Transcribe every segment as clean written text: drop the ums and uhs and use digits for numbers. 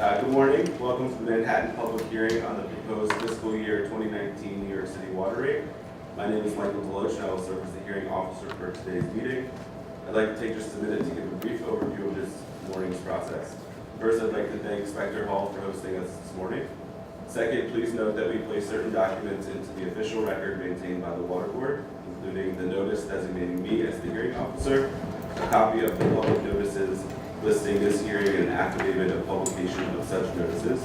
Good morning. Welcome to the Manhattan public hearing on the proposed fiscal year 2019 New York City water rate. My name is Michael Deloach, and I will serve as the hearing officer for today's meeting. I'd like to take just a minute to give a brief overview of this morning's process. First, I'd like to thank Spector Hall for hosting us this morning. Second, please note that we place certain documents into the official record maintained by the Water Board, including the notice designating me as the hearing officer, a copy of the public notices listing this hearing and an affidavit of publication of such notices,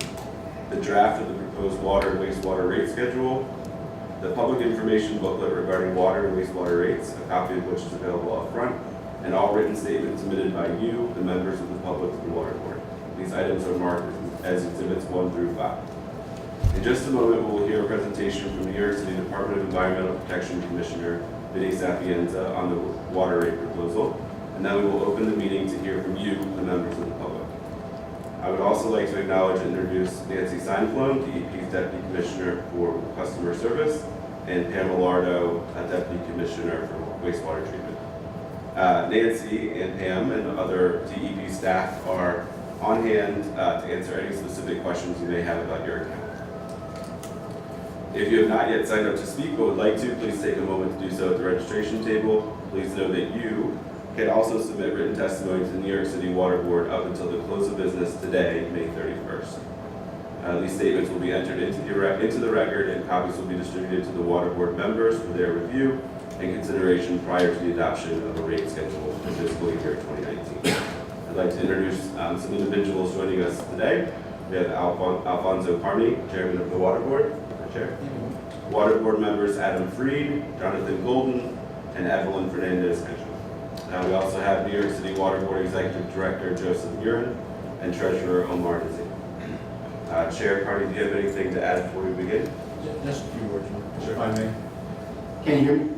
the draft of the proposed water and wastewater rate schedule, the public information booklet regarding water and wastewater rates, a copy of which is available up front, and all written statements submitted by you, the members of the public, to the Water Board. These items are marked as Exhibits 1 through 5. In just a moment, we will hear a presentation from New York City Department of Environmental Protection Commissioner Vinny Sapienza on the water rate proposal, and then we will open the meeting to hear from you, the members of the public. I would also like to acknowledge and introduce Nancy Seinflon, DEP's Deputy Commissioner for Customer Service, and Pam Millardo, Deputy Commissioner for Wastewater Treatment. Nancy and Pam and other DEP staff are on hand to answer any specific questions you may have about your account. If you have not yet signed up to speak but would like to, please take a moment to do so at the registration table. Please know that you can also submit written testimony to the New York City Water Board up until the close of business today, May 31st. These statements will be entered into the record, and copies will be distributed to the Water Board members for their review and consideration prior to the adoption of a rate schedule for fiscal year 2019. I'd like to introduce some individuals joining us today. We have Alfonso Carney, Chairman of the Water Board. Chair. Water Board members Adam Freed, Jonathan Golden, and Evelyn Fernandez. We also have New York City Water Board Executive Director Joseph Urin and Treasurer Omar Nazim. Chair Carney, do you have anything to add before we begin? Just a few words, Sure. if I may. Can you hear me?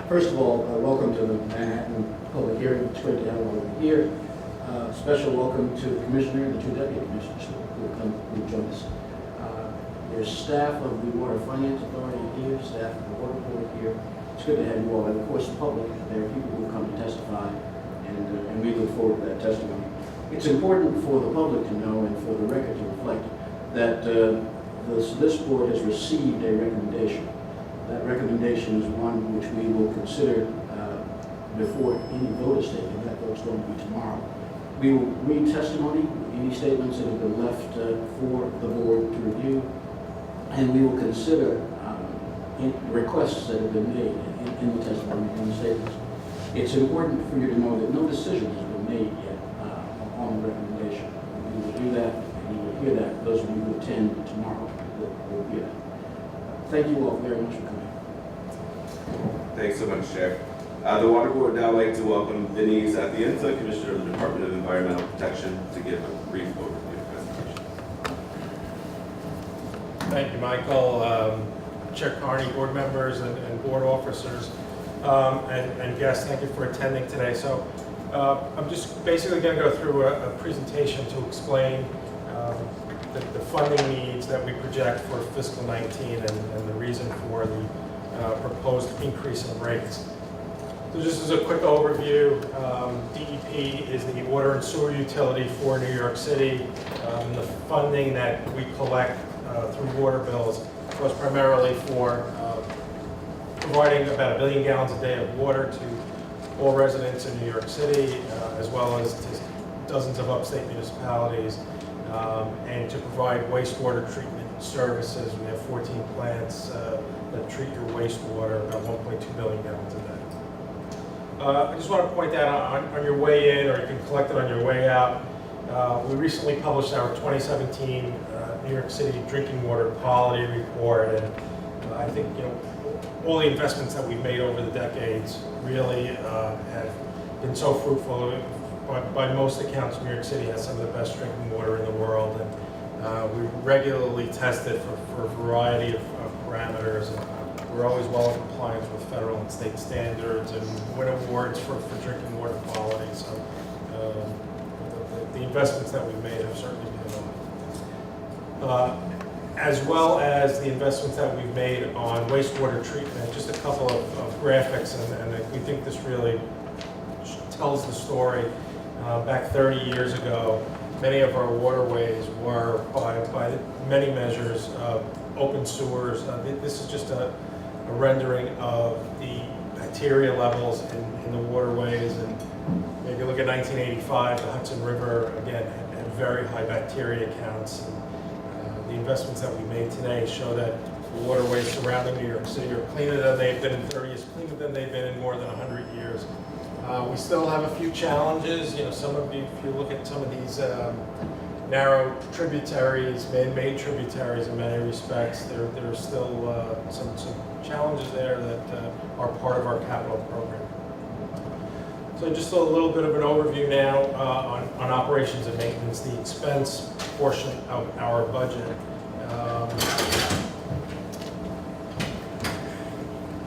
First of all, welcome to the Manhattan public hearing. It's great to have all of you here. Special welcome to the Commissioner and the two Deputy Commissioners who will join us. There's staff of the Water Finance Authority here, staff of the Water Board here. It's good to have you all, and of course the public. There are people who come to testify, and we look forward to that testimony. It's important for the public to know and for the record to reflect that this board has received a recommendation. That recommendation is one which we will consider before any vote is taken. That vote is going to be tomorrow. We will read testimony, any statements that have been left for the board to review, and we will consider requests that have been made in the testimony and the statements. It's important for you to know that no decision has been made yet on the recommendation. We will do that, and you will hear that. Those of you who attend tomorrow will hear that. Thank you all very much for coming. Thanks so much, Chair. The Water Board would now like to welcome Vinny Sapienza, Commissioner of the Department of Environmental Protection, to give a brief overview of the presentation. Thank you, Michael. Chair Carney, board members and board officers, and guests, thank you for attending today. So I'm just basically going to go through a presentation to explain the funding needs that we project for fiscal 19 and the reason for the proposed increase in rates. So just as a quick overview, DEP is the water and sewer utility for New York City. The funding that we collect through water bills was primarily for providing about 1 billion gallons a day of water to all residents in New York City, as well as to dozens of upstate municipalities, and to provide wastewater treatment services. We have 14 plants that treat your wastewater, about 1.2 billion gallons a day. I just want to point out on your way in, or you can collect it on your way out, we recently published our 2017 New York City Drinking Water Quality Report, and I think all the investments that we've made over the decades really have been so fruitful. By most accounts, New York City has some of the best drinking water in the world, and we regularly test it for a variety of parameters. And we're always well in compliance with federal and state standards and win awards for drinking water quality. So the investments that we've made have certainly been as well as the investments that we've made on wastewater treatment. Just a couple of graphics, and we think this really tells the story. Back 30 years ago, many of our waterways were, by many measures, open sewers. This is just a rendering of the bacteria levels in the waterways. And if you look at 1985, the Hudson River, again, had very high bacteria counts. And, the investments that we made today show that the waterways surrounding New York City are cleaner than they've been in 30 years, cleaner than they've been in more than 100 years. We still have a few challenges. You know, if you look at some of these narrow tributaries, man-made tributaries in many respects, there are still some challenges there that are part of our capital program. So just a little bit of an overview now on operations and maintenance, the expense portion of our budget.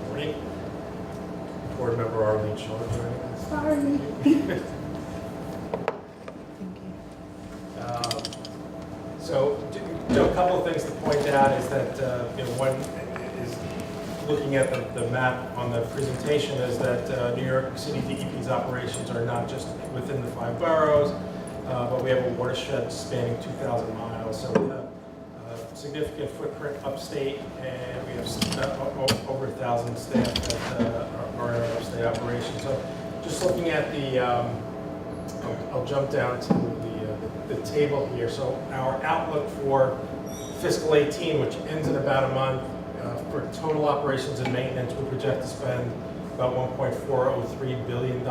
Morning. Board member Arlene Schiller joining us. Sorry. So a couple of things to point out is that one is looking at the map on the presentation is that New York City DEP's operations are not just within the 5 boroughs, but we have a watershed spanning 2,000 miles. So we have a significant footprint upstate, and we have over 1,000 staff that are in our upstate operations. So just looking at the, I'll jump down to the table here. So our outlook for fiscal 18, which ends in about a month, for total operations and maintenance, we project to spend about $1.403 billion.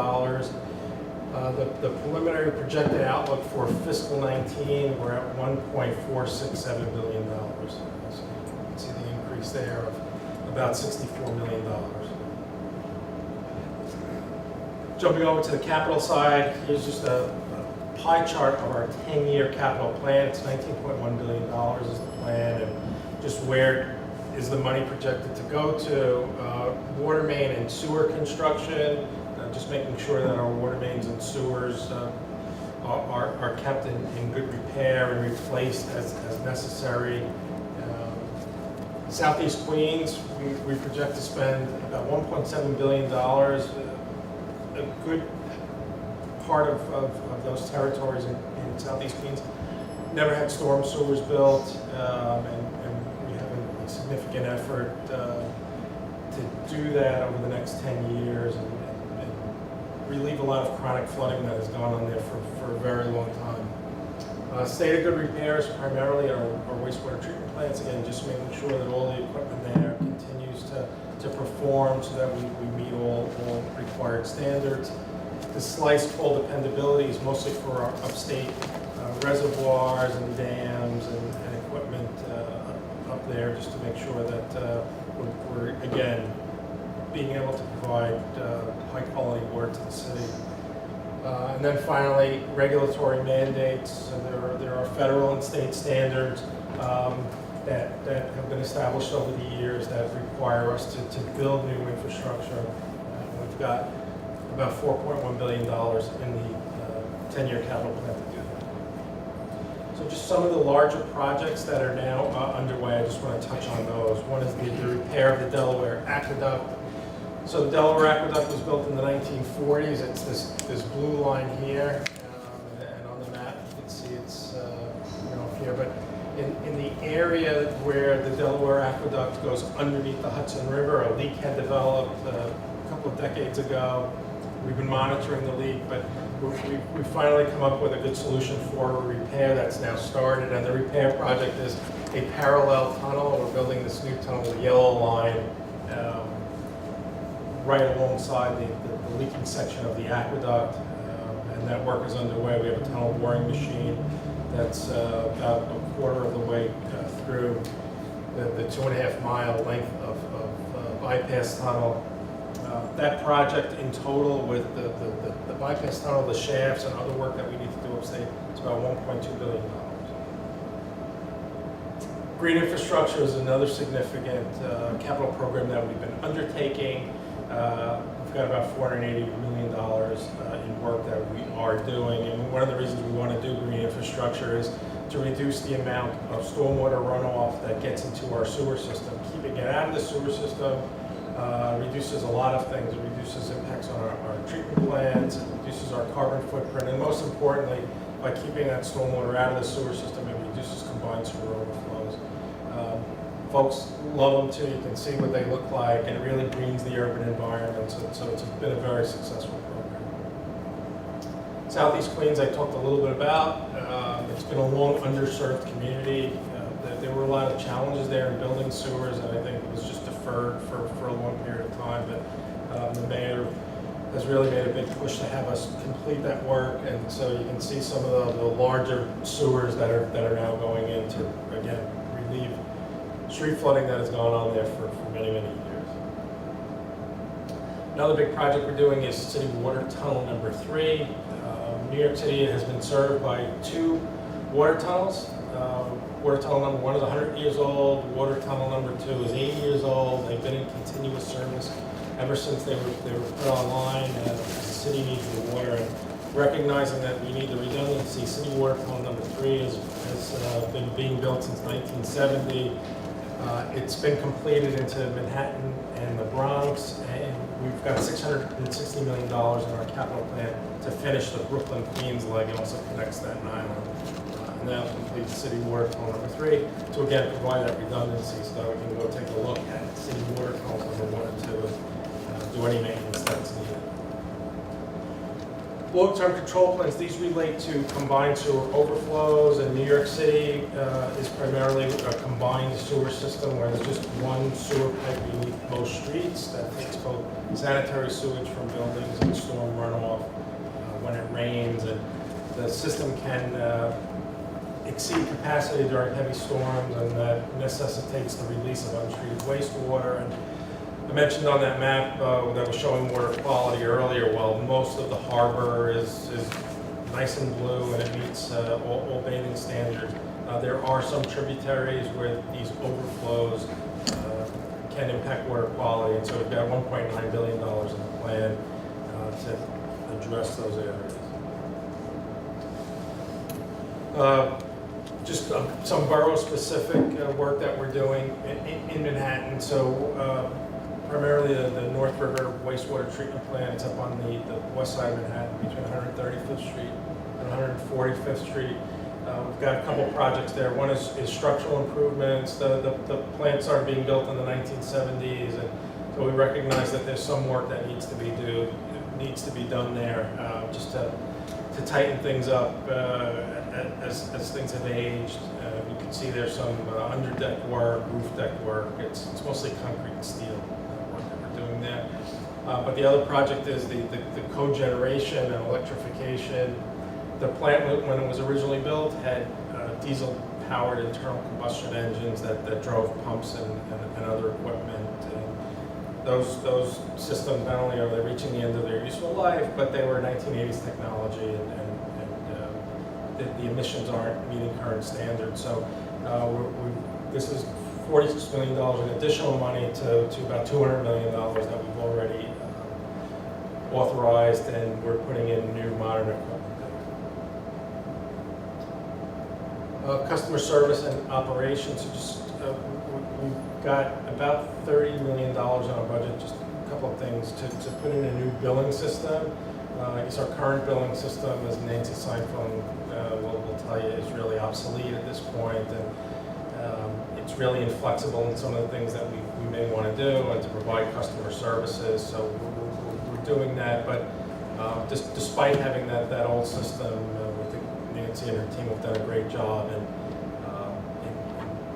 The preliminary projected outlook for fiscal 19, we're at $1.467 billion. So you can see the increase there of about $64 million. Jumping over to the capital side, here's just a pie chart of our 10-year capital plan. It's $19.1 billion is the plan, and just where is the money projected to go to. Water main and sewer construction, just making sure that our water mains and sewers are kept in good repair and replaced as necessary. Southeast Queens, we project to spend about $1.7 billion. A good part of those territories in Southeast Queens never had storm sewers built, and we have a significant effort to do that over the next 10 years and relieve a lot of chronic flooding that has gone on there for a very long time. State of good repairs, primarily our wastewater treatment plants, again, just making sure that all the equipment there continues to perform so that we meet all required standards. The sliced coal dependability is mostly for our upstate reservoirs and dams and equipment up there, just to make sure that we're again being able to provide high quality water to the city. And then finally, regulatory mandates. So there are federal and state standards that have been established over the years that require us to build new infrastructure. We've got about $4.1 billion in the 10-year capital plan to do that. So just some of the larger projects that are now underway, I just want to touch on those. One is the repair of the Delaware Aqueduct. So the Delaware Aqueduct was built in the 1940s. It's this blue line here, and on the map you can see it's here. But in the area where the Delaware Aqueduct goes underneath the Hudson River, a leak had developed a couple of decades ago. We've been monitoring the leak, but we finally come up with a good solution for a repair that's now started. And the repair project is a parallel tunnel. We're building this new tunnel, the yellow line, right alongside the leaking section of the aqueduct, and that work is underway. We have a tunnel boring machine that's about a quarter of the way through the 2.5 mile length of bypass tunnel. That project in total, with the bypass tunnel, the shafts, and other work that we need to do upstate, it's about $1.2 billion. Green infrastructure is another significant capital program that we've been undertaking. We've got about $480 million in work that we are doing, and one of the reasons we want to do green infrastructure is to reduce the amount of stormwater runoff that gets into our sewer system, keeping it out of the sewer system, reduces a lot of things. It reduces impacts on our treatment plants, it reduces our carbon footprint, and most importantly, by keeping that stormwater out of the sewer system, it reduces combined sewer overflows. Folks love them too. You can see what they look like, and it really greens the urban environment, so it's been a very successful program. Southeast Queens, I talked a little bit about. It's been a long underserved community. There were a lot of challenges there in building sewers, and I think it was just deferred for a long period of time, but the mayor has really made a big push to have us complete that work, and so you can see some of the larger sewers that are now going in to, again, relieve street flooding that has gone on there for many, many years. Another big project we're doing is City Water Tunnel number 3. New York City has been served by 2 water tunnels. Water tunnel number 1 is 100 years old. Water tunnel number 2 is 80 years old. They've been in continuous service ever since they were put online. The city needs the water, and recognizing that we need the redundancy, City Water Tunnel number 3 has been being built since 1970. It's been completed into Manhattan and the Bronx, and we've got $660 million in our capital plan to finish the Brooklyn-Queens leg. It also connects Staten Island. And that'll complete City Water Tunnel number 3 to again provide that redundancy so that we can go take a look at City Water Tunnel number 1 and 2 and do any maintenance that's needed. Long-term control plans, these relate to combined sewer overflows, and New York City is primarily a combined sewer system where there's just one sewer pipe beneath most streets that takes both sanitary sewage from buildings and storm runoff when it rains, and the system can exceed capacity during heavy storms, and that necessitates the release of untreated wastewater. And I mentioned on that map that was showing water quality earlier, while most of the harbor is nice and blue and it meets all bathing standards, there are some tributaries where these overflows can impact water quality, and so we've got $1.9 billion in the plan to address those areas. Just some borough-specific work that we're doing in Manhattan. So primarily the North River wastewater treatment plant. It's up on the west side of Manhattan between 135th Street and 145th Street. We've got a couple projects there. One is structural improvements. The plant started being built in the 1970s, and so we recognize that there's some work that needs to be done there just to tighten things up as things have aged. You can see there's some underdeck work, roof deck work. It's mostly concrete and steel work that we're doing there. But the other project is the cogeneration and electrification. The plant, when it was originally built, had diesel-powered internal combustion engines that drove pumps and other equipment. And those systems, not only are they reaching the end of their useful life, but they were 1980s technology, and the emissions aren't meeting current standards. So this is $46 million in additional money to about $200 million that we've already authorized, and we're putting in new modern equipment. Customer service and operations, we've got about $30 million in our budget, just a couple of things, to put in a new billing system. I guess our current billing system, as Nancy Seinfeld will tell you, is really obsolete at this point, and it's really inflexible in some of the things that we may want to do and to provide customer services. So we're doing that, but despite having that old system, we think Nancy and her team have done a great job in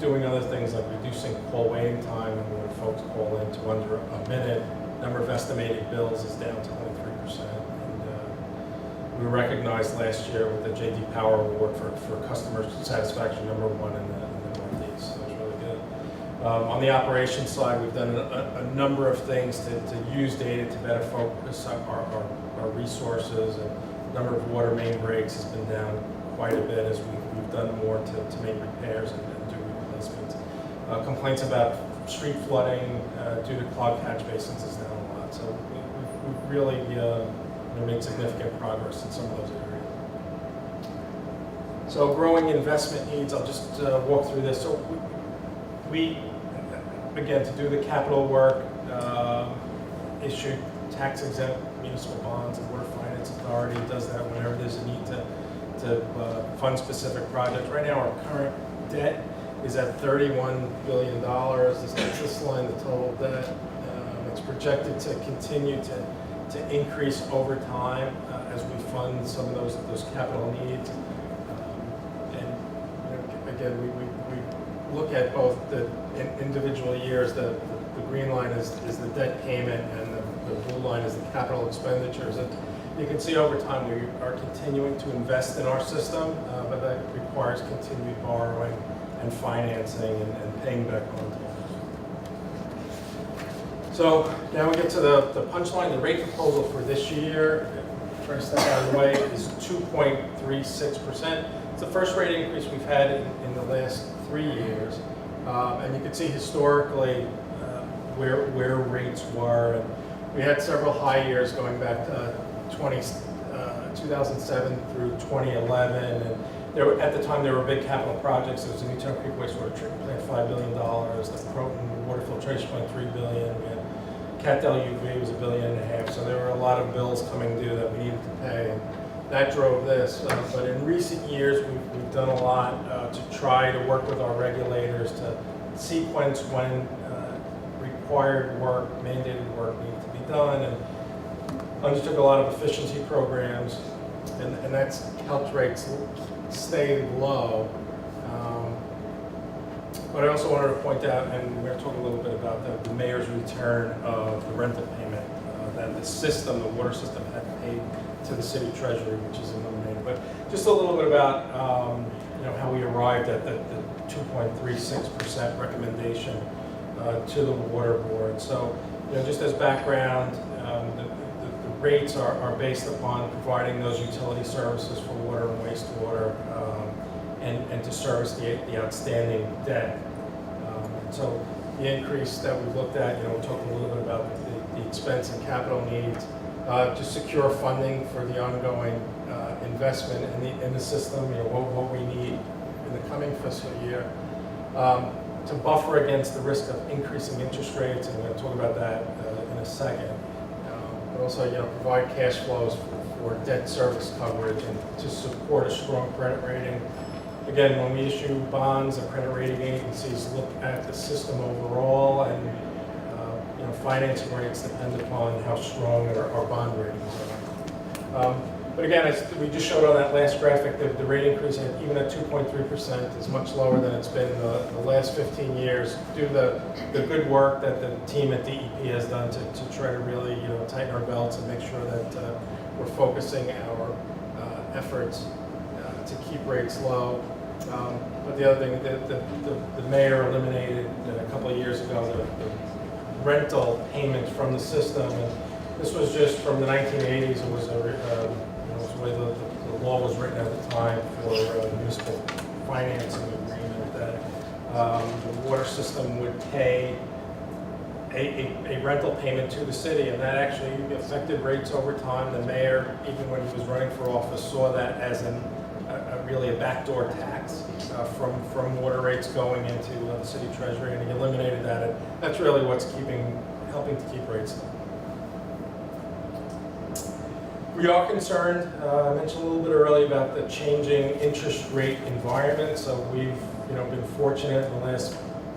doing other things like reducing call waiting time, and when folks call in to under a minute, number of estimated bills is down to only 3%. And we were recognized last year with the J.D. Power Award for customer satisfaction #1 in the Northeast, so it was really good. On the operations side, we've done a number of things to use data to better focus our resources, and the number of water main breaks has been down quite a bit as we've done more to make repairs and do replacements. Complaints about street flooding due to clogged catch basins is down a lot. So we've really made significant progress in some of those areas. So growing investment needs, I'll just walk through this. So we again, to do the capital work, issue tax exempt municipal bonds. The Water Finance Authority does that whenever there's a need to fund specific projects. Right now, our current debt is at $31 billion. That's this line, the total debt. It's projected to continue to increase over time as we fund some of those capital needs. Again, we look at both the individual years. The green line is the debt payment, and the blue line is the capital expenditures. And you can see over time we are continuing to invest in our system, but that requires continued borrowing and financing and paying back on loans. So now we get to the punchline. The rate proposal for this year, first step out of the way, is 2.36%. It's the first rate increase we've had in the last 3 years. And you can see historically where rates were. And we had several high years going back to 2007 through 2011. And at the time, there were big capital projects. There was a Newtown Creek wastewater treatment plant, $5 billion. The Croton water filtration plant, $3 billion. We had Cat LUV was $1.5 billion. So there were a lot of bills coming due that we needed to pay. And that drove this. But in recent years, we've done a lot to try to work with our regulators to sequence when required work, mandated work needed to be done, and undertook a lot of efficiency programs, and that's helped rates stay low. But I also wanted to point out, and we're going to talk a little bit about the mayor's return of the rental payment that the system, the water system, had paid to the city treasury, which is eliminated. But just a little bit about how we arrived at the 2.36% recommendation to the water board. So just as background, the rates are based upon providing those utility services for water and wastewater and to service the outstanding debt. So the increase that we've looked at, we talked a little bit about the expense and capital needs to secure funding for the ongoing investment in the system, what we need in the coming fiscal year, to buffer against the risk of increasing interest rates, and we're going to talk about that in a second. But also, provide cash flows for debt service coverage and to support a strong credit rating. Again, when we issue bonds, the credit rating agencies look at the system overall, and financing rates depend upon how strong our bond ratings are. But again, as we just showed on that last graphic, the rate increase, even at 2.3%, is much lower than it's been the last 15 years due to the good work that the team at DEP has done to try to really tighten our belts and make sure that we're focusing our efforts to keep rates low. But the other thing, the mayor eliminated a couple of years ago the rental payment from the system, and this was just from the 1980s. It was the way the law was written at the time for municipal financing agreement that the water system would pay a rental payment to the city, and that actually affected rates over time. The mayor, even when he was running for office, saw that as really a backdoor tax from water rates going into the city treasury, and he eliminated that. And that's really what's helping to keep rates low. We are concerned, I mentioned a little bit earlier about the changing interest rate environment. So we've been fortunate in the last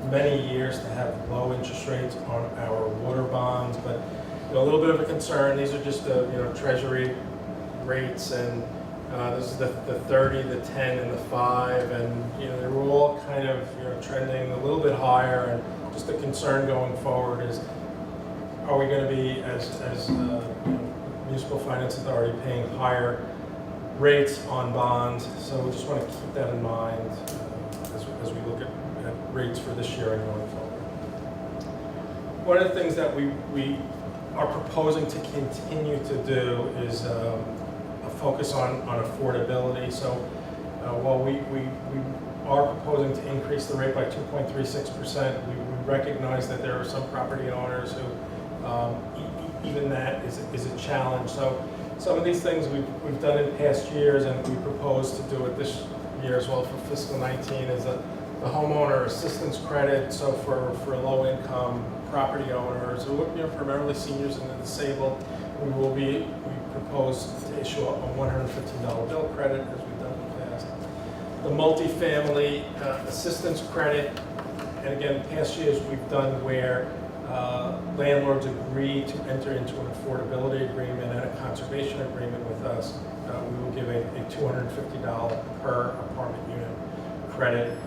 many years to have low interest rates on our water bonds, but a little bit of a concern. These are just the treasury rates, and this is the 30, the 10, and the 5, and they were all kind of trending a little bit higher. And just the concern going forward is, are we going to be as Municipal Finance Authority paying higher rates on bonds? So we just want to keep that in mind as we look at rates for this year and going forward. One of the things that we are proposing to continue to do is a focus on affordability. So while we are proposing to increase the rate by 2.36%, we recognize that there are some property owners who even that is a challenge. So some of these things we've done in past years, and we propose to do it this year as well for fiscal 19, is the homeowner assistance credit. So for low-income property owners, who, primarily seniors and the disabled. We propose to issue a $115 bill credit, as we've done in the past. The multifamily assistance credit, and again, past years we've done where landlords agree to enter into an affordability agreement and a conservation agreement with us. We will give a $250 per apartment unit credit.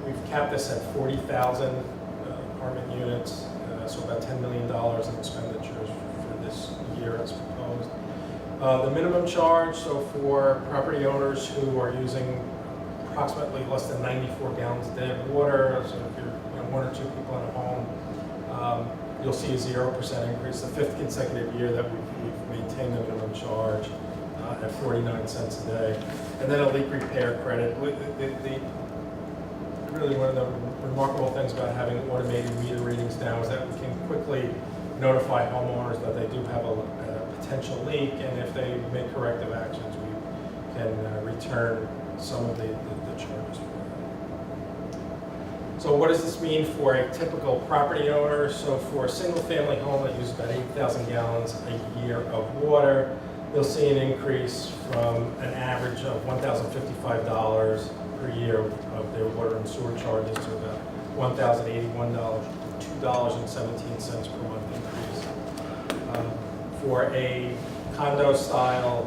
We've capped this at 40,000 apartment units, so about $10 million in expenditures for this year as proposed. The minimum charge, so for property owners who are using approximately less than 94 gallons a day of water, so if you're one or two people in a home, you'll see a 0% increase, the 5th consecutive year that we've maintained the minimum charge at 49 cents a day. And then a leak repair credit. Really one of the remarkable things about having automated meter readings now is that we can quickly notify homeowners that they do have a potential leak, and if they make corrective actions, we can return some of the charges for that. So what does this mean for a typical property owner? So for a single-family home that uses about 8,000 gallons a year of water, they'll see an increase from an average of $1,055 per year of their water and sewer charges to about $1,081, $2.17 per month increase. For a condo-style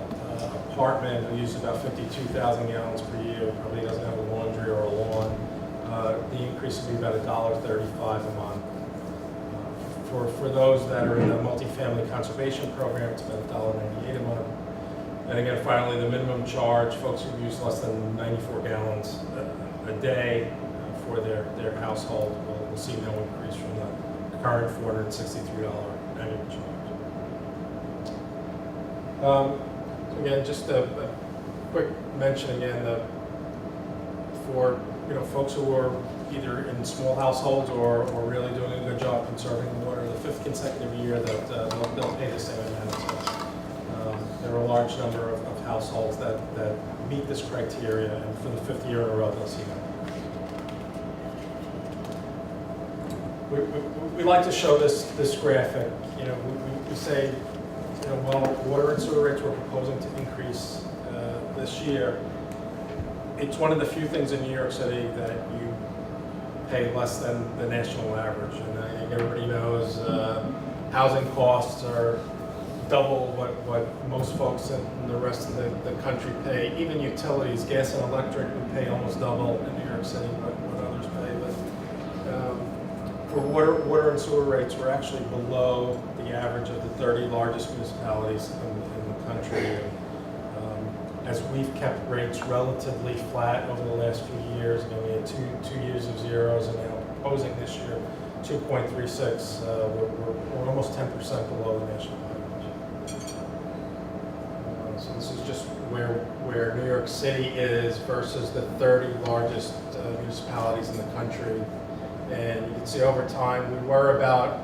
apartment who uses about 52,000 gallons per year, probably doesn't have a laundry or a lawn, the increase would be about $1.35 a month. For those that are in the multifamily conservation program, it's about $1.98 a month. And again, finally, the minimum charge, folks who use less than 94 gallons a day for their household will see no increase from the current $463 annual charge. So again, just a quick mention again, for folks who are either in small households or really doing a good job conserving water, the 5th consecutive year that they'll pay the same amount. So, there are a large number of households that meet this criteria, and for the 5th year in a row, they'll see that. We like to show this graphic. We say, while water and sewer rates we're proposing to increase this year, it's one of the few things in New York City that you pay less than the national average. And I think everybody knows housing costs are double what most folks in the rest of the country pay. Even utilities, gas and electric, we pay almost double in New York City what others pay. But for water and sewer rates, we're actually below the average of the 30 largest municipalities in the country. As we've kept rates relatively flat over the last few years, we had two years of zeros, and now proposing this year 2.36. We're almost 10% below the national average. So this is just where New York City is versus the 30 largest municipalities in the country. And you can see over time we were about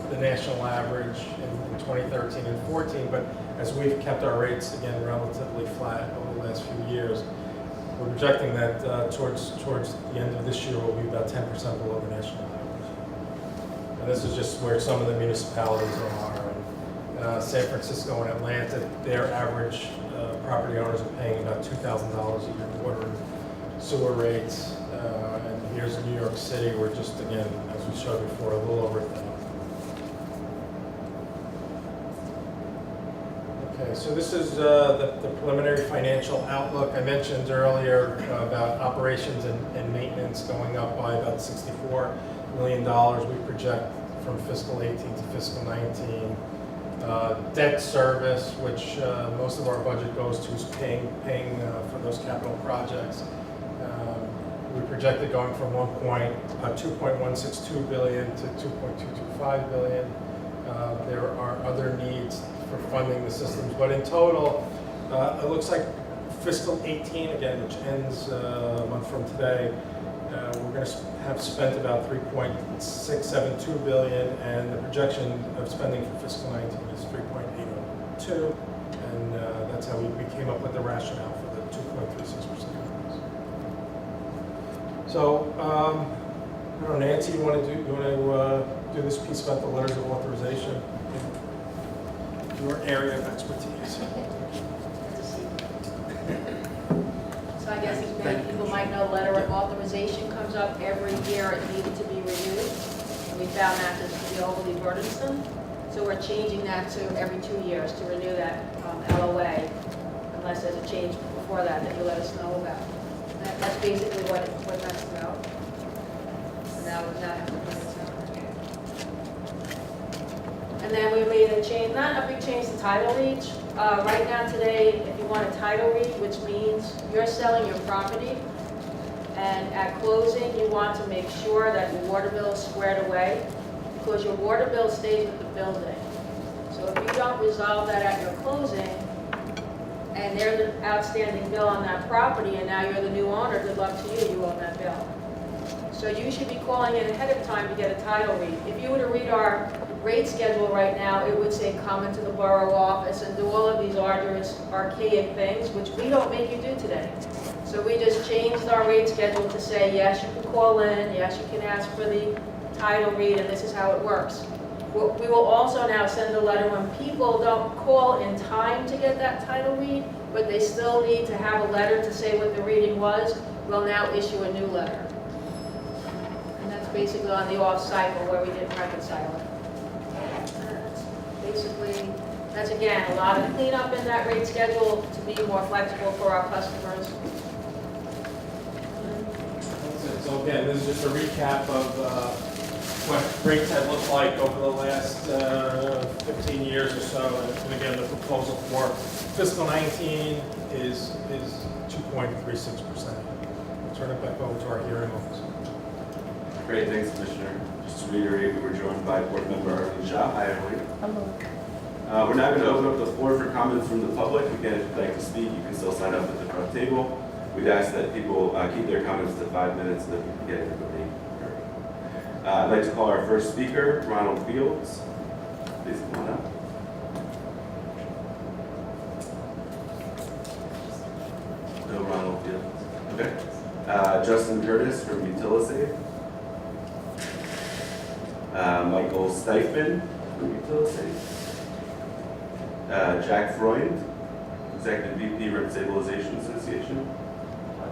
the national average in 2013 and 14, but as we've kept our rates, again, relatively flat over the last few years, we're projecting that towards the end of this year we'll be about 10% below the national average. And this is just where some of the municipalities are. And, San Francisco and Atlanta, their average property owners are paying about $2,000 a year in water and sewer rates. And here's New York City, we're just, again, as we showed before, a little over $1,000. Okay, so this is the preliminary financial outlook. I mentioned earlier about operations and maintenance going up by about $64 million. We project from fiscal 18 to fiscal 19. Debt service, which most of our budget goes to, is paying for those capital projects. We projected going from 2.162 billion to 2.225 billion. There are other needs for funding the systems, but in total, it looks like fiscal 18, again, which ends a month from today, we're going to have spent about 3.672 billion, and the projection of spending for fiscal 19 is 3.802, and that's how we came up with the rationale for the 2.36%. So, I don't know, Nancy, you want to do this piece about the letters of authorization in your area of expertise. So I guess as many people might know, letter of authorization comes up every year. It needed to be renewed. And we found that to be overly burdensome. So we're changing that to every 2 years to renew that LOA, unless there's a change before that you let us know about. That's basically what that's about. And now we're not having to put this out. And then we made a change, not a big change to title reach. Right now today, if you want a title read, which means you're selling your property, and at closing, you want to make sure that your water bill is squared away, because your water bill stays with the building. So if you don't resolve that at your closing, and they're the outstanding bill on that property, and now you're the new owner, good luck to you, you own that bill. So you should be calling in ahead of time to get a title read. If you were to read our rate schedule right now, it would say come into the borough office and do all of these arduous, archaic things, which we don't make you do today. So we just changed our rate schedule to say, yes, you can call in, yes, you can ask for the title read, and this is how it works. We will also now send a letter when people don't call in time to get that title read, but they still need to have a letter to say what the reading was. We'll now issue a new letter. And that's basically on the off cycle where we didn't reconcile it. That's again, a lot of cleanup in that rate schedule to be more flexible for our customers. So again, this is just a recap of what rates have looked like over the last 15 years or so. And again, the proposal for fiscal 19 is 2.36%. Turn it back over to our hearing officer. Great, thanks, Commissioner. Just to reiterate, we were joined by Board Member Arlene Shaw. Hi, Arlene. Hello. We're now going to open up the floor for comments from the public. Again, if you'd like to speak, you can still sign up at the front table. We'd ask that people keep their comments to 5 minutes so that we can get everybody heard. I'd like to call our first speaker, Ronald Fields. Please come on up. No Ronald Fields. Okay. Justin Curtis from Utilisave. Michael Steiffman from Utilisave. Jack Freund, Executive VP, Rent Stabilization Association.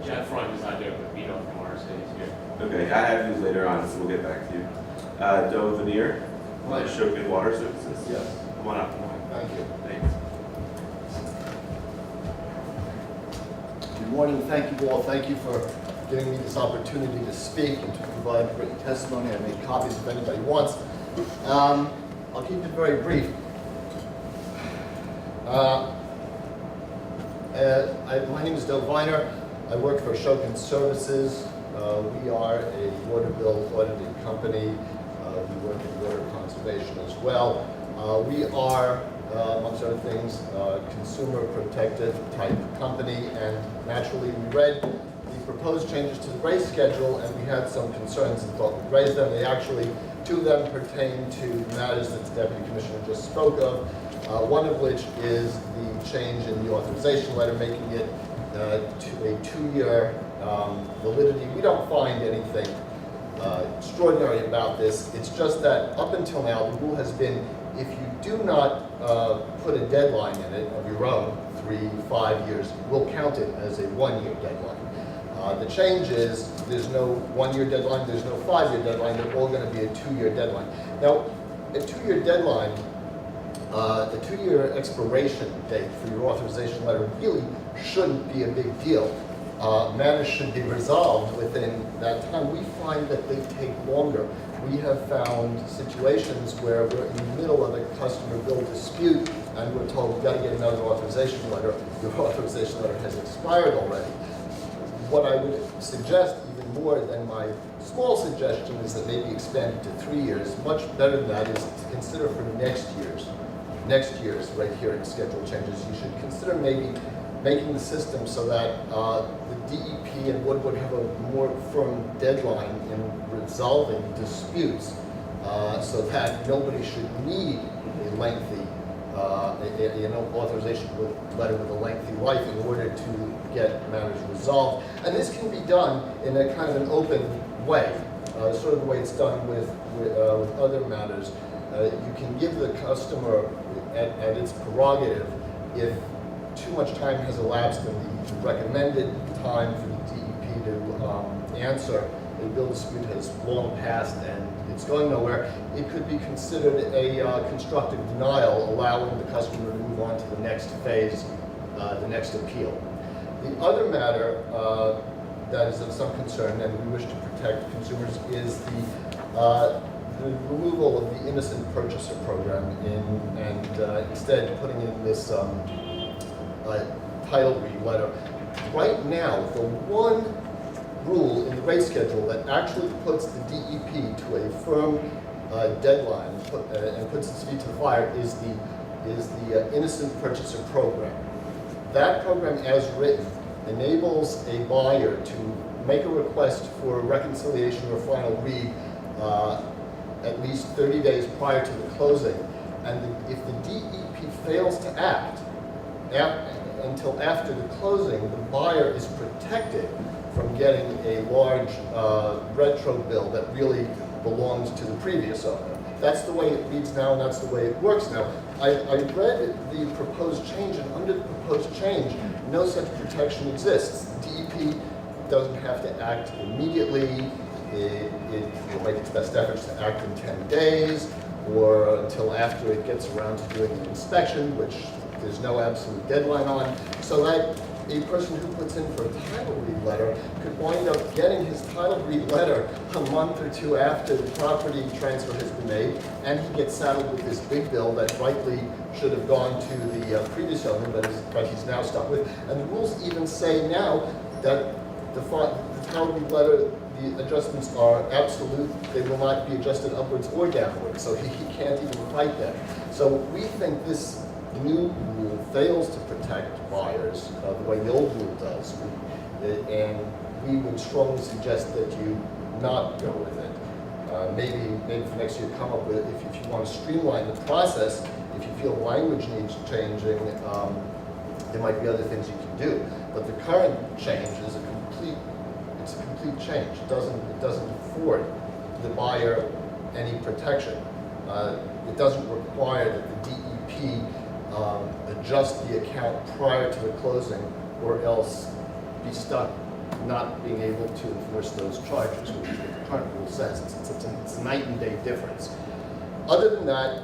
Jack Freund is not there, but Vito from RSA is here. Okay, I have you later on, so we'll get back to you. Doe Veneer, Shokin Water Services. Yes. Come on up. Thank you. Thanks. Good morning. Thank you all. Thank you for giving me this opportunity to speak and to provide written testimony. I made copies if anybody wants. I'll keep it very brief. My name is Del Viner. I work for Shokin Services. We are a water bill auditing company. We work in water conservation as well. We are, amongst other things, a consumer protective type company, and naturally we read the proposed changes to the rate schedule, and we had some concerns and thought we'd raise them. They actually, two of them pertain to matters that the Deputy Commissioner just spoke of. One of which is the change in the authorization letter, making it to a 2-year validity. We don't find anything extraordinary about this. It's just that up until now, the rule has been if you do not put a deadline in it of your own, 3, 5 years, we'll count it as a 1-year deadline. The change is there's no 1-year deadline, there's no 5-year deadline, they're all going to be a 2-year deadline. Now, a 2-year deadline, the 2-year expiration date for your authorization letter really shouldn't be a big deal. Matters should be resolved within that time. We find that they take longer. We have found situations where we're in the middle of a customer bill dispute and we're told we've got to get another authorization letter. Your authorization letter has expired already. What I would suggest, even more than my small suggestion, is that maybe expand it to 3 years. Much better than that is to consider for next year's right here in schedule changes. You should consider maybe making the system so that the DEP and would have a more firm deadline in resolving disputes, so that nobody should need a lengthy authorization letter with a lengthy life in order to get matters resolved. And this can be done in a kind of an open way. sort of the way it's done with other matters. You can give the customer at its prerogative if too much time has elapsed and the recommended time for the DEP to answer a bill dispute has long passed and it's going nowhere, it could be considered a constructive denial, allowing the customer to move on to the next phase, the next appeal. The other matter that is of some concern, and we wish to protect consumers, is the removal of the innocent purchaser program and instead putting in this title read letter. Right now, the one rule in the rate schedule that actually puts the DEP to a firm deadline and puts its feet to the fire is the innocent purchaser program. That program, as written, enables a buyer to make a request for reconciliation or final read at least 30 days prior to the closing, and if the DEP fails to act until after the closing, the buyer is protected from getting a large retro bill that really belongs to the previous owner. That's the way it reads now, and that's the way it works now. I read the proposed change, and under the proposed change, no such protection exists. DEP doesn't have to act immediately. It will make its best efforts to act in 10 days, or until after it gets around to doing an inspection, which there's no absolute deadline on, so that a person who puts in for a title read letter could wind up getting his title read letter a month or two after the property transfer has been made, and he gets saddled with this big bill that rightly should have gone to the previous owner, but he's now stuck with. And the rules even say now that the title read letter, the adjustments are absolute. They will not be adjusted upwards or downwards, so he can't even fight that. So we think this new rule fails to protect buyers the way the old rule does, and we would strongly suggest that you not go with it. Maybe for next year come up with, if you want to streamline the process, if you feel language needs changing, there might be other things you can do. But the current change is a complete change. It doesn't afford the buyer any protection. It doesn't require that the DEP adjust the account prior to the closing, or else be stuck not being able to enforce those charges, which is what the current rule says. It's a night and day difference. Other than that,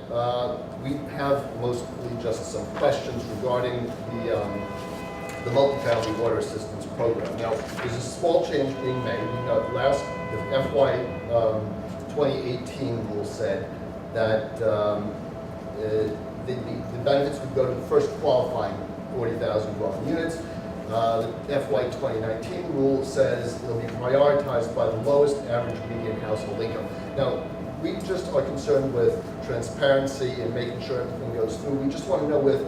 we have mostly just some questions regarding the multifamily water assistance program. Now, there's a small change being made. The FY 2018 rule said that the benefits would go to the first qualifying 40,000 dwelling units. The FY 2019 rule says it'll be prioritized by the lowest average median household income. Now, we just are concerned with transparency and making sure everything goes through. We just want to know, with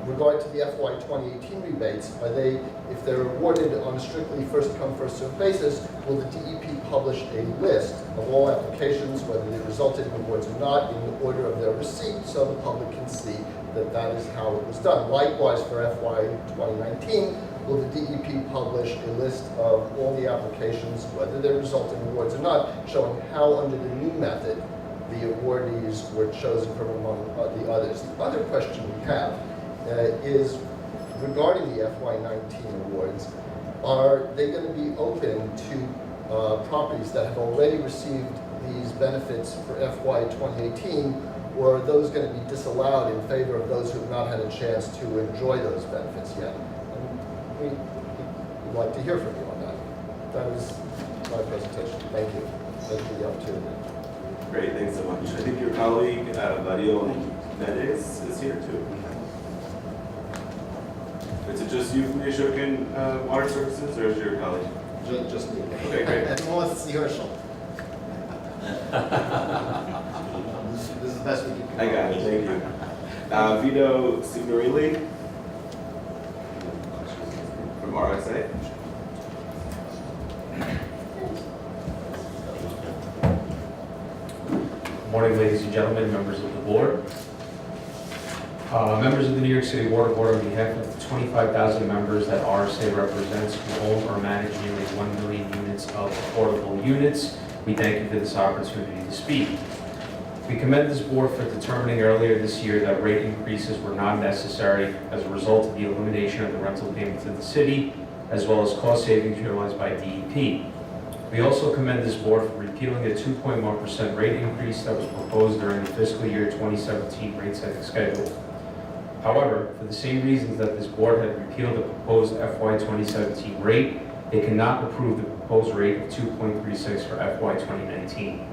regard to the FY 2018 rebates, if they're awarded on a strictly first-come, first-served basis, will the DEP publish a list of all applications, whether they resulted in awards or not, in the order of their receipt, so the public can see that that is how it was done? Likewise, for FY 2019, will the DEP publish a list of all the applications, whether they result in awards or not, showing how, under the new method, the awardees were chosen from among the others? The other question we have is regarding the FY19 awards. Are they going to be open to properties that have already received these benefits for FY 2018, or are those going to be disallowed in favor of those who have not had a chance to enjoy those benefits yet? And we'd like to hear from you on that. That is my presentation. Thank you. Thank you for the opportunity. Great, thanks so much. I think your colleague, Mario Mendes, is here too. Is it just you from the Ashokan Water Services, or is your colleague? Just me. Okay, great. And Melissa Herschel. This is the best we can do. I got it, thank you. Vito Signorilli from RSA. Good morning, ladies and gentlemen, members of the board. Members of the New York City Water Board, on behalf of the 25,000 members that RSA represents, who own or manage nearly 1 million units of affordable units, We thank you for this opportunity to speak. We commend this board for determining earlier this year that rate increases were not necessary as a result of the elimination of the rental payment to the city, as well as cost savings realized by DEP. We also commend this board for repealing the 2.1% rate increase that was proposed during the fiscal year 2017 rate setting schedule. However, for the same reasons that this board had repealed the proposed FY 2017 rate, they cannot approve the proposed rate of 2.36 for FY 2019.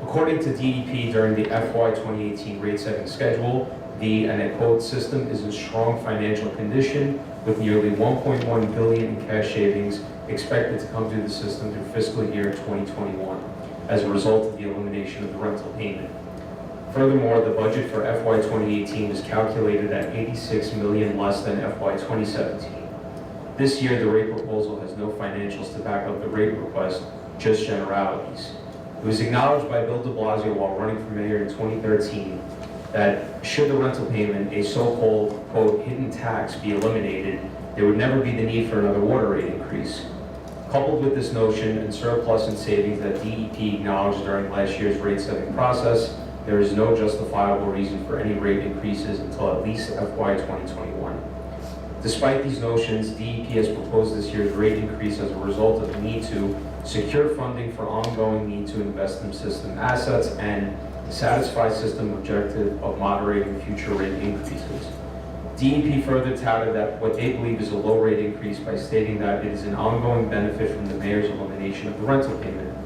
According to DEP, during the FY 2018 rate setting schedule, the, and I quote, system is in strong financial condition with nearly 1.1 billion in cash savings expected to come through the system through fiscal year 2021 as a result of the elimination of the rental payment. Furthermore, the budget for FY 2018 was calculated at 86 million less than FY 2017. This year, the rate proposal has no financials to back up the rate request, just generalities. It was acknowledged by Bill de Blasio while running for mayor in 2013 that should the rental payment, a so-called, quote, hidden tax, be eliminated, there would never be the need for another water rate increase. Coupled with this notion and surplus in savings that DEP acknowledged during last year's rate setting process, there is no justifiable reason for any rate increases until at least FY 2021. Despite these notions, DEP has proposed this year's rate increase as a result of the need to secure funding for ongoing need to invest in system assets and satisfy system objective of moderating future rate increases. DEP further touted that what they believe is a low rate increase by stating that it is an ongoing benefit from the mayor's elimination of the rental payment.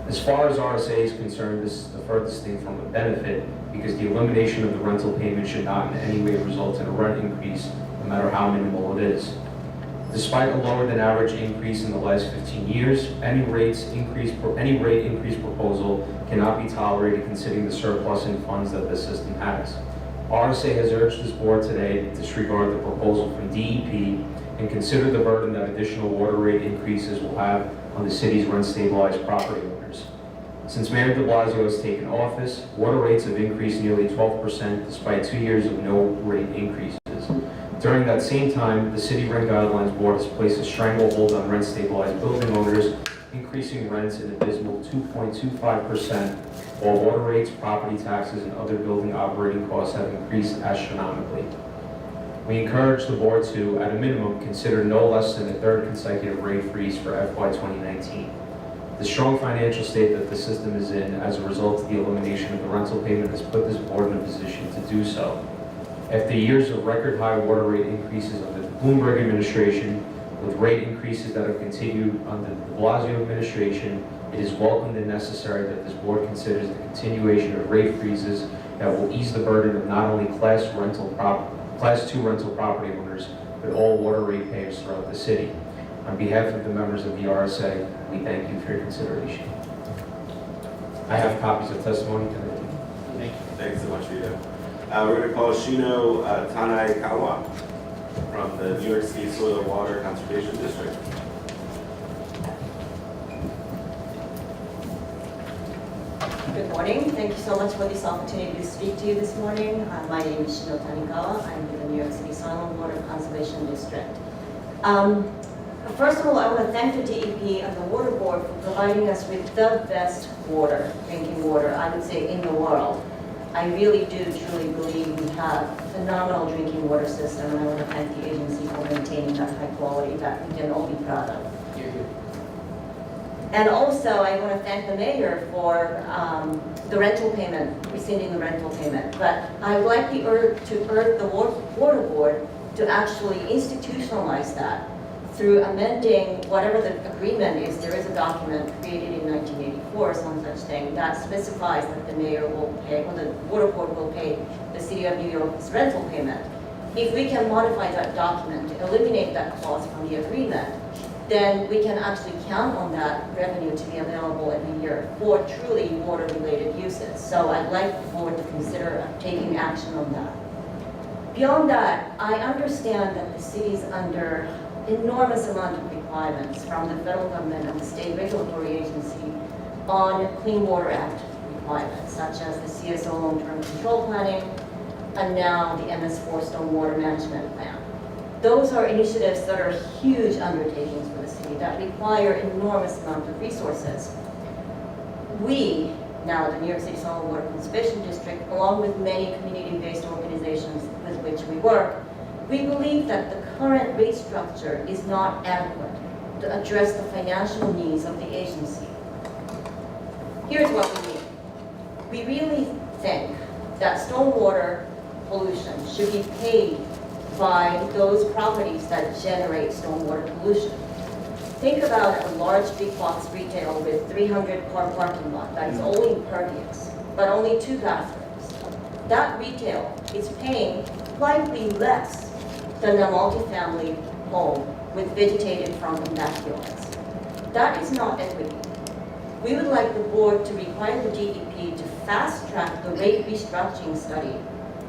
As far as RSA is concerned, this is the furthest thing from a benefit because the elimination of the rental payment should not in any way result in a rent increase, no matter how minimal it is. Despite a lower than average increase in the last 15 years, any rate increase proposal cannot be tolerated considering the surplus in funds that the system has. RSA has urged this board today to disregard the proposal from DEP and consider the burden that additional water rate increases will have on the city's rent-stabilized property owners. Since Mayor de Blasio has taken office, water rates have increased nearly 12% despite 2 years of no rate increases. During that same time, the City Rent Guidelines Board has placed a stranglehold on rent-stabilized building owners, increasing rents an abysmal 2.25%, while water rates, property taxes, and other building operating costs have increased astronomically. We encourage the board to, at a minimum, consider no less than a third consecutive rate freeze for FY 2019. The strong financial state that the system is in as a result of the elimination of the rental payment has put this board in a position to do so. After years of record high water rate increases under the Bloomberg administration, with rate increases that have continued under the de Blasio administration, it is welcomed and necessary that this board considers the continuation of rate freezes that will ease the burden of not only Class 2 rental property owners, but all water rate payers throughout the city. On behalf of the members of the RSA, we thank you for your consideration. I have copies of testimony today. Thank you. Thanks so much, Rita. We're going to call Shino Tanai-Kawa from the New York City Soil and Water Conservation District. Good morning. Thank you so much for this opportunity to speak to you this morning. My name is Shino Tanikawa. I'm with the New York City Soil and Water Conservation District. First of all, I want to thank the DEP and the Water Board for providing us with the best water, drinking water, I would say, in the world. I really do truly believe we have a phenomenal drinking water system, and I want to thank the agency for maintaining that high quality that we can all be proud of. And also, I want to thank the mayor for the rental payment, rescinding the rental payment. But I would like to urge the Water Board to actually institutionalize that through amending whatever the agreement is. There is a document created in 1984, some such thing, that specifies that the mayor will pay, or the Water Board will pay the City of New York's rental payment. If we can modify that document to eliminate that clause from the agreement, then we can actually count on that revenue to be available every year for truly water-related uses. So I'd like the board to consider taking action on that. Beyond that, I understand that the city is under enormous amount of requirements from the federal government and the state regulatory agency on Clean Water Act requirements, such as the CSO long-term control planning, and now the MS4 stormwater management plan. Those are initiatives that are huge undertakings for the city that require enormous amount of resources. we, now the New York City Soil and Water Conservation District, along with many community-based organizations with which we work, we believe that the current rate structure is not adequate to address the financial needs of the agency. Here's what we mean. We really think that stormwater pollution should be paid by those properties that generate stormwater pollution. Think about a large big box retail with 300-car parking lot that is all impervious, but only 2 bathrooms. That retail is paying slightly less than a multifamily home with vegetated front and backyards. That is not equity. We would like the board to require the DEP to fast-track the rate restructuring study,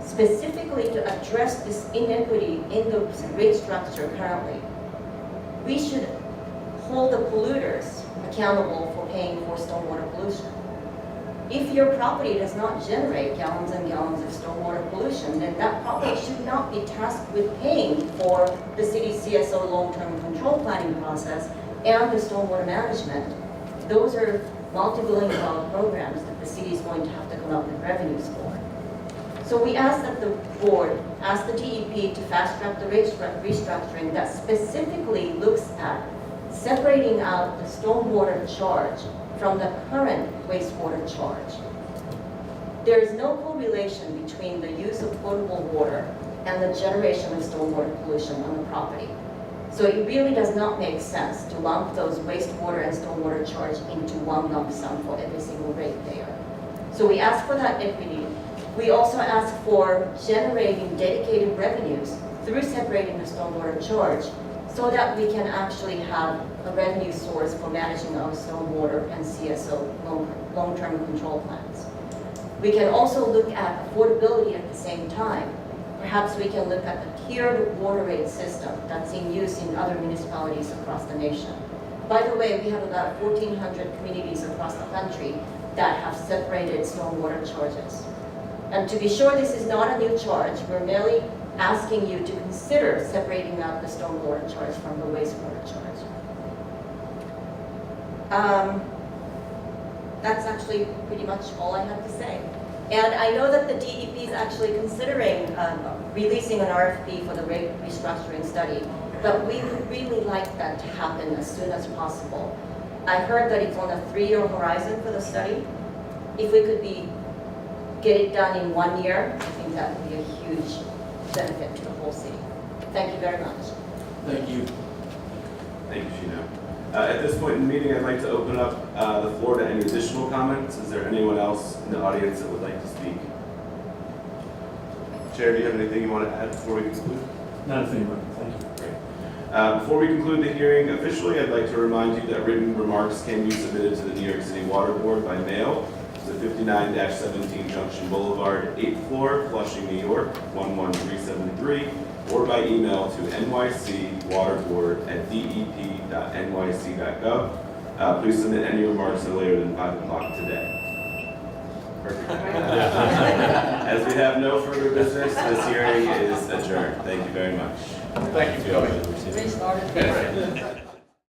specifically to address this inequity in the rate structure currently. We should hold the polluters accountable for paying for stormwater pollution. If your property does not generate gallons and gallons of stormwater pollution, then that property should not be tasked with paying for the city's CSO long-term control planning process and the stormwater management. Those are multi-billion-dollar programs that the city is going to have to come up with revenues for. So we ask that the board ask the DEP to fast-track the rate restructuring that specifically looks at separating out the stormwater charge from the current wastewater charge. There is no correlation between the use of potable water and the generation of stormwater pollution on the property. So it really does not make sense to lump those wastewater and stormwater charge into one lump sum for every single ratepayer. So we ask for that equity. We also ask for generating dedicated revenues through separating the stormwater charge so that we can actually have a revenue source for managing our stormwater and CSO long-term control plans. We can also look at affordability at the same time. Perhaps we can look at the tiered water rate system that's in use in other municipalities across the nation. By the way, we have about 1,400 communities across the country that have separated stormwater charges. And to be sure this is not a new charge, we're merely asking you to consider separating out the stormwater charge from the wastewater charge. That's actually pretty much all I have to say. And I know that the DEP is actually considering releasing an RFP for the rate restructuring study, but we would really like that to happen as soon as possible. I heard that it's on a 3-year horizon for the study. If we could get it done in 1 year, I think that would be a huge benefit to the whole city. Thank you very much. Thank you. Thank you, Sheena. At this point in the meeting, I'd like to open up the floor to any additional comments. Is there anyone else in the audience that would like to speak? Chair, do you have anything you want to add before we conclude? Nothing, thank you. Great. Before we conclude the hearing officially, I'd like to remind you that written remarks can be submitted to the New York City Water Board by mail to 59-17 Junction Boulevard, 8th floor, Flushing, New York, 11373, or by email to nyc.waterboard@dep.nyc.gov. Please submit any remarks no later than 5 o'clock today. Perfect. As we have no further business, this hearing is adjourned. Thank you very much. Thank you, Phil. Restarted.